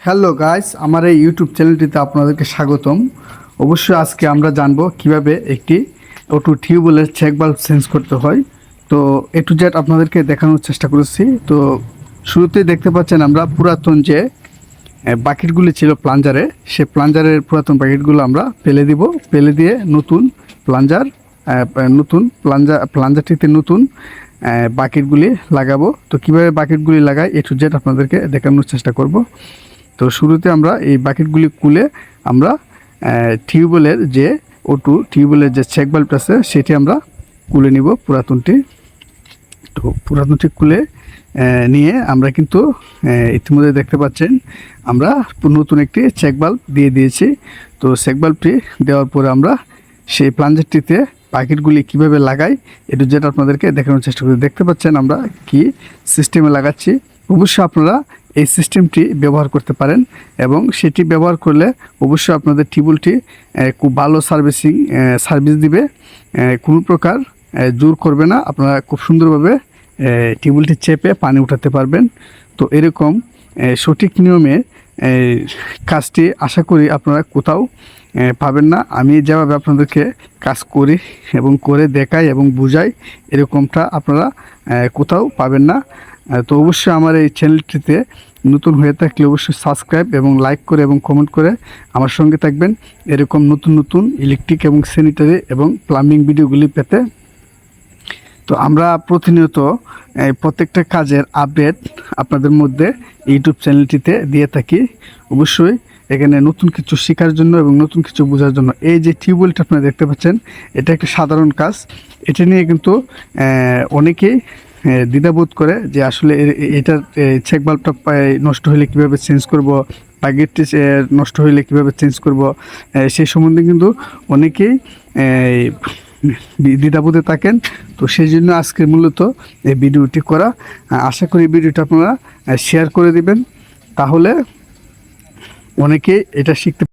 Hello guys, আমার এই YouTube চ্যানেলটিতে আপনাদেরকে স্বাগতম। অবশ্যই আজকে আমরা জানবো কিভাবে একটি অটো টিউবওয়েলের চেক বাল্ব চেঞ্জ করতে হয়। তো এ টু জেড আপনাদেরকে দেখানোর চেষ্টা করেছি। তো শুরুতেই দেখতে পাচ্ছেন আমরা পুরাতন যে বাকেটগুলি ছিল প্লাঞ্জারে, সে প্লাঞ্জারের পুরাতন বাকেটগুলো আমরা ফেলে দিব। ফেলে দিয়ে নতুন প্লাঞ্জারটিতে নতুন বাকেটগুলি লাগাবো। তো কীভাবে বাকেটগুলি লাগাই এ টু জেড আপনাদেরকে দেখানোর চেষ্টা করব। তো শুরুতে আমরা এই বাকেটগুলি খুলে আমরা টিউবওয়েলের যে টিউবওয়েলের যে চেক বাল্বটা আছে সেটি আমরা খুলে নিব পুরাতনটি। তো পুরাতনটি খুলে নিয়ে আমরা কিন্তু ইতিমধ্যে দেখতে পাচ্ছেন আমরা নতুন একটি চেক বাল্ব দিয়ে দিয়েছি। তো চেক বাল্বটি দেওয়ার পরে আমরা সেই প্লাঞ্জারটিতে বাকেটগুলি কীভাবে লাগাই একটু যেটা আপনাদেরকে দেখানোর চেষ্টা করি। দেখতে পাচ্ছেন আমরা কি সিস্টেমে লাগাচ্ছি। অবশ্যই আপনারা এই সিস্টেমটি ব্যবহার করতে পারেন এবং সেটি ব্যবহার করলে অবশ্যই আপনাদের টিউবওয়েলটি খুব ভালো সার্ভিস দিবে, কোনো প্রকার জোর করবে না। আপনারা খুব সুন্দরভাবে টিউবওয়েলটি চেপে পানি উঠাতে পারবেন। তো এরকম সঠিক নিয়মে কাজটি আশা করি আপনারা কোথাও পাবেন না। আমি যেভাবে আপনাদেরকে কাজ করি এবং করে দেখাই এবং বুঝাই, এরকমটা আপনারা কোথাও পাবেন না। তো অবশ্যই আমার এই চ্যানেলটিতে নতুন হয়ে থাকলে অবশ্যই সাবস্ক্রাইব এবং লাইক করে এবং কমেন্ট করে আমার সঙ্গে থাকবেন এরকম নতুন নতুন ইলেকট্রিক এবং স্যানিটারি এবং প্লাম্বিং ভিডিওগুলি পেতে। তো আমরা প্রতিনিয়ত প্রত্যেকটা কাজের আপডেট আপনাদের মধ্যে ইউটিউব চ্যানেলটিতে দিয়ে থাকি। অবশ্যই এখানে নতুন কিছু শেখার জন্য এবং নতুন কিছু বোঝার জন্য। এই যে টিউবওয়েলটা আপনারা দেখতে পাচ্ছেন, এটা একটা সাধারণ কাজ। এটা নিয়ে কিন্তু অনেকেই দ্বিধাবোধ করে যে আসলে এটার চেক বাল্বটা নষ্ট হলে কীভাবে চেঞ্জ করব, বাকেটটি নষ্ট হলে কীভাবে চেঞ্জ করব, সেই সম্বন্ধে কিন্তু অনেকেই দ্বিধাবোধে থাকেন। তো সেই জন্য আজকে মূলত এই ভিডিওটি করা। আশা করি ভিডিওটা আপনারা শেয়ার করে দিবেন, তাহলে অনেকেই এটা শিখতে